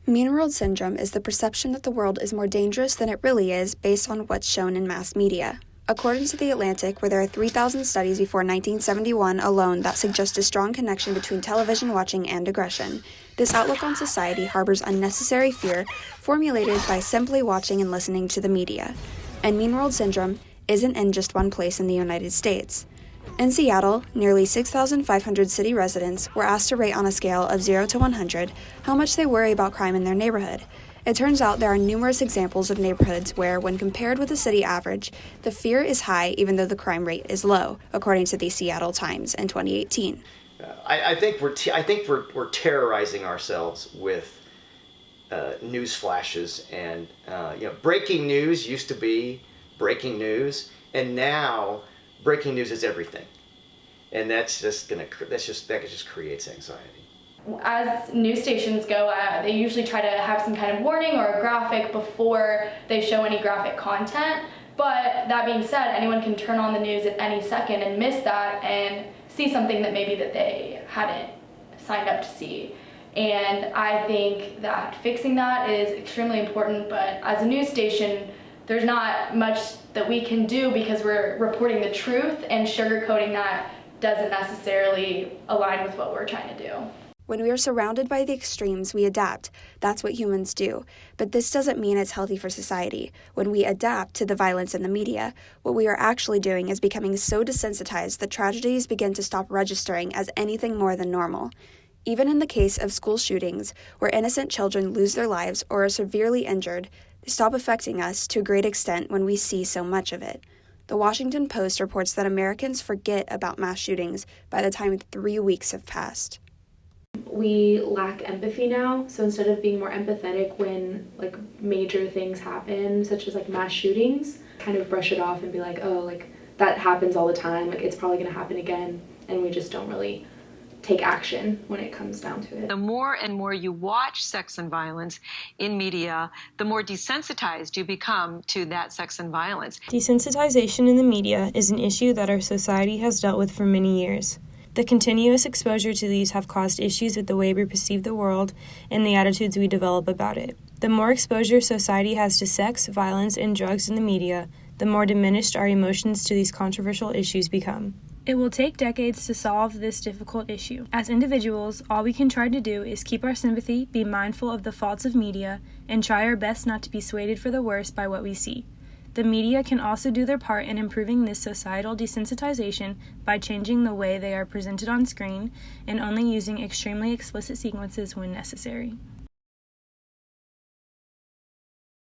Mean world syndrome is the perception that the world is more dangerous than it really is based on what's shown in mass media. According to The Atlantic, where there are 3,000 studies before 1971 alone that suggest a strong connection between television watching and aggression, this outlook on society harbors unnecessary fear formulated by simply watching and listening to the media. And mean world syndrome isn't in just one place in the United States. In Seattle, nearly 6,500 city residents were asked to rate on a scale of 0 to 100 how much they worry about crime in their neighborhood. It turns out there are numerous examples of neighborhoods where, when compared with the city average, the fear is high even though the crime rate is low, according to the Seattle Times in 2018. I think we're terrorizing ourselves with news flashes, and breaking news used to be breaking news, and now breaking news is everything, and that just creates anxiety. As news stations go, they usually try to have some kind of warning or a graphic before they show any graphic content. But that being said, anyone can turn on the news at any second and miss that and see something that maybe that they hadn't signed up to see. And I think that fixing that is extremely important, but as a news station, there's not much that we can do because we're reporting the truth, and sugarcoating that doesn't necessarily align with what we're trying to do. When we are surrounded by the extremes, we adapt. That's what humans do. But this doesn't mean it's healthy for society. When we adapt to the violence in the media, what we are actually doing is becoming so desensitized that tragedies begin to stop registering as anything more than normal. Even in the case of school shootings, where innocent children lose their lives or are severely injured, they stop affecting us to a great extent when we see so much of it. The Washington Post reports that Americans forget about mass shootings by the time 3 weeks have passed. We lack empathy now, so instead of being more empathetic when major things happen, such as mass shootings, kind of brush it off and be like, oh, that happens all the time, it's probably going to happen again, and we just don't really take action when it comes down to it. The more and more you watch sex and violence in media, the more desensitized you become to that sex and violence. Desensitization in the media is an issue that our society has dealt with for many years. The continuous exposure to these have caused issues with the way we perceive the world and the attitudes we develop about it. The more exposure society has to sex, violence, and drugs in the media, the more diminished our emotions to these controversial issues become. It will take decades to solve this difficult issue. As individuals, all we can try to do is keep our sympathy, be mindful of the faults of media, and try our best not to be swayed for the worse by what we see. The media can also do their part in improving this societal desensitization by changing the way they are presented on screen and only using extremely explicit sequences when necessary.